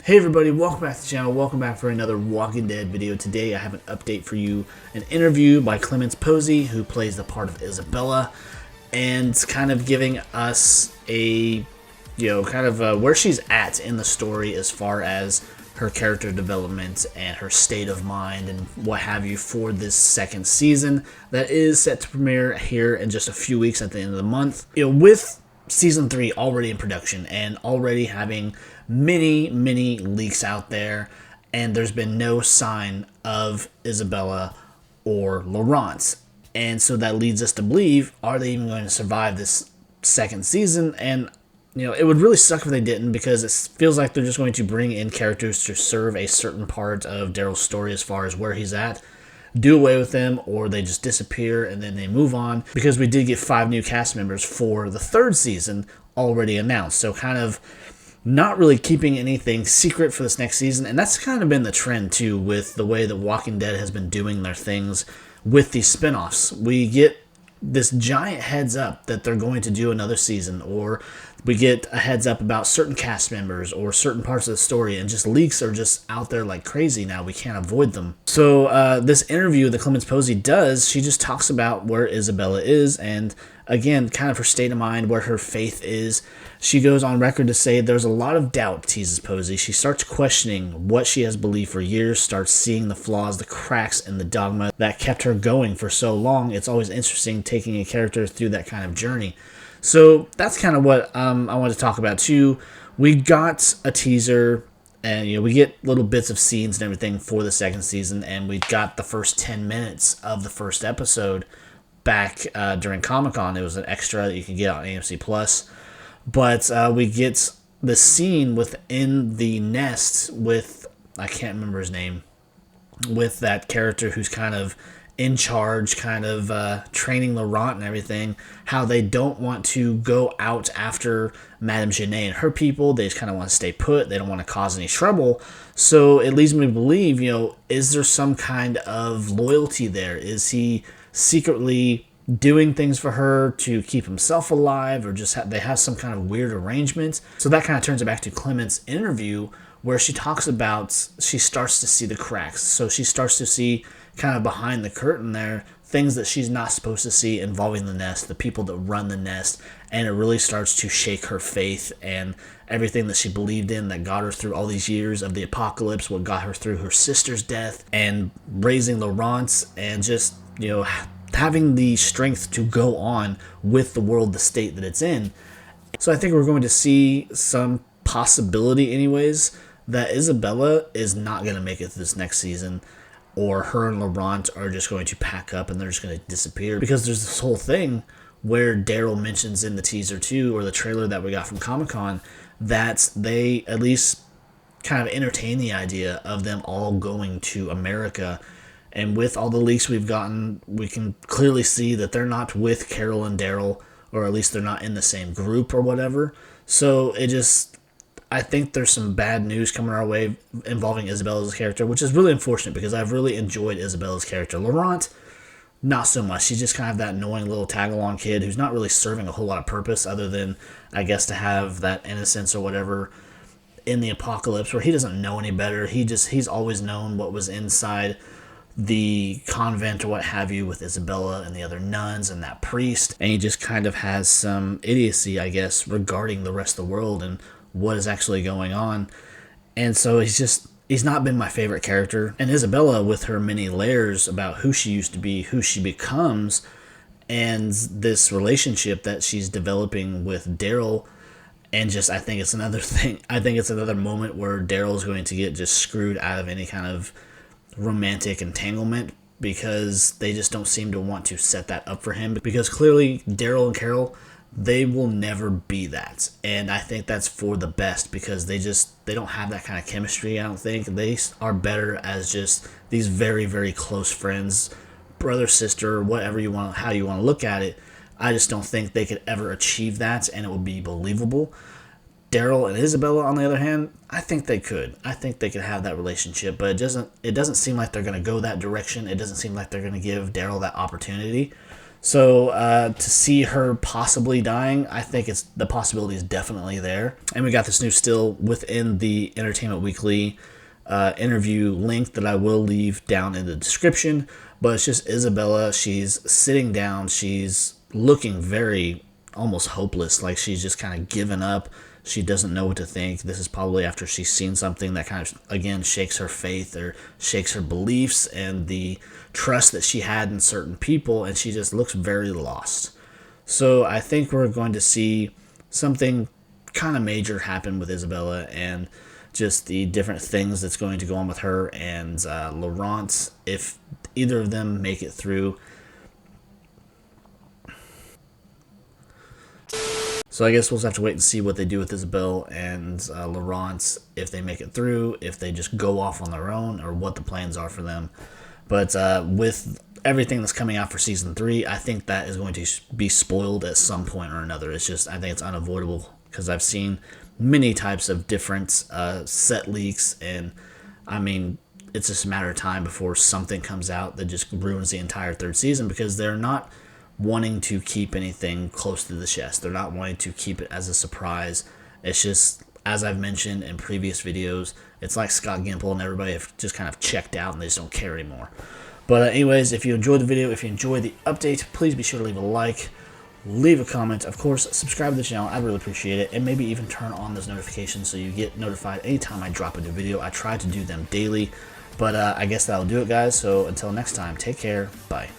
Hey everybody, welcome back to the channel, welcome back for another Walking Dead video. Today I have an update for you, an interview by Clemence Posey, who plays the part of Isabella, and kind of giving us a, where she's at in the story as far as her character development and her state of mind and what have you for this second season that is set to premiere here in just a few weeks at the end of the month. With Season 3 already in production and already having many leaks out there, and there's been no sign of Isabella or Laurent. And so that leads us to believe, are they even going to survive this second season? And, it would really suck if they didn't, because it feels like they're just going to bring in characters to serve a certain part of Daryl's story as far as where he's at, do away with them, or they just disappear and then they move on, because we did get 5 new cast members for the third season already announced. So kind of not really keeping anything secret for this next season, and that's kind of been the trend too with the way that Walking Dead has been doing their things with these spinoffs. We get this giant heads up that they're going to do another season, or we get a heads up about certain cast members or certain parts of the story, and just leaks are just out there like crazy now. We can't avoid them. So this interview that Clemence Posey does, she just talks about where Isabella is, and again, kind of her state of mind, where her faith is. She goes on record to say there's a lot of doubt, teases Posey. She starts questioning what she has believed for years, starts seeing the flaws, the cracks in the dogma that kept her going for so long. It's always interesting taking a character through that kind of journey. So that's kind of what I wanted to talk about too. We got a teaser, and we get little bits of scenes and everything for the second season, and we got the first 10 minutes of the first episode back during Comic-Con. It was an extra that you can get on AMC Plus. But we get the scene within the nest with, I can't remember his name, with that character who's kind of in charge, kind of training Laurent and everything, how they don't want to go out after Madame Genet and her people. They just kind of want to stay put. They don't want to cause any trouble. So it leads me to believe, is there some kind of loyalty there? Is he secretly doing things for her to keep himself alive, or just they have some kind of weird arrangement? So that kind of turns it back to Clemence's interview, where she talks about, she starts to see the cracks. So she starts to see kind of behind the curtain there, things that she's not supposed to see involving the nest, the people that run the nest, and it really starts to shake her faith and everything that she believed in that got her through all these years of the apocalypse, what got her through her sister's death and raising Laurent, and just, having the strength to go on with the world, the state that it's in. So I think we're going to see some possibility anyways that Isabella is not going to make it this next season, or her and Laurent are just going to pack up and they're just going to disappear. Because there's this whole thing where Daryl mentions in the teaser too, or the trailer that we got from Comic-Con, that they at least kind of entertain the idea of them all going to America. And with all the leaks we've gotten, we can clearly see that they're not with Carol and Daryl, or at least they're not in the same group or whatever. So I think there's some bad news coming our way involving Isabella's character, which is really unfortunate because I've really enjoyed Isabella's character. Laurent, not so much. She's just kind of that annoying little tag-along kid who's not really serving a whole lot of purpose other than, I guess, to have that innocence or whatever in the apocalypse, where he doesn't know any better. He's always known what was inside the convent or what have you, with Isabella and the other nuns and that priest, and he just kind of has some idiocy, I guess, regarding the rest of the world and what is actually going on. And so he's not been my favorite character. And Isabella, with her many layers about who she used to be, who she becomes, and this relationship that she's developing with Daryl, and just, I think it's another thing. I think it's another moment where Daryl's going to get just screwed out of any kind of romantic entanglement, because they just don't seem to want to set that up for him, because clearly Daryl and Carol, they will never be that, and I think that's for the best, because they don't have that kind of chemistry. I don't think they are better as just these very close friends, brother, sister, whatever you want, how you want to look at it. I just don't think they could ever achieve that, and it would be believable. Daryl and Isabella, on the other hand, I think they could. I think they could have that relationship, but it doesn't seem like they're going to go that direction. It doesn't seem like they're going to give Daryl that opportunity. So to see her possibly dying, I think the possibility is definitely there. And we got this new still within the Entertainment Weekly interview link that I will leave down in the description. But it's just Isabella. She's sitting down. She's looking very almost hopeless, like she's just kind of given up. She doesn't know what to think. This is probably after she's seen something that kind of, again, shakes her faith or shakes her beliefs and the trust that she had in certain people, and she just looks very lost. So I think we're going to see something kind of major happen with Isabella and just the different things that's going to go on with her and Laurent, if either of them make it through. So I guess we'll just have to wait and see what they do with Isabel and Laurent, if they make it through, if they just go off on their own, or what the plans are for them. But with everything that's coming out for Season 3, I think that is going to be spoiled at some point or another. It's just, I think it's unavoidable, because I've seen many types of different set leaks, and I mean, it's just a matter of time before something comes out that just ruins the entire third season, because they're not wanting to keep anything close to the chest. They're not wanting to keep it as a surprise. It's just, as I've mentioned in previous videos, it's like Scott Gimple and everybody have just kind of checked out and they just don't care anymore. But anyways, if you enjoyed the video, if you enjoyed the update, please be sure to leave a like, leave a comment, of course, subscribe to the channel. I really appreciate it, and maybe even turn on those notifications so you get notified anytime I drop a new video. I try to do them daily, but I guess that'll do it, guys. So until next time, take care. Bye.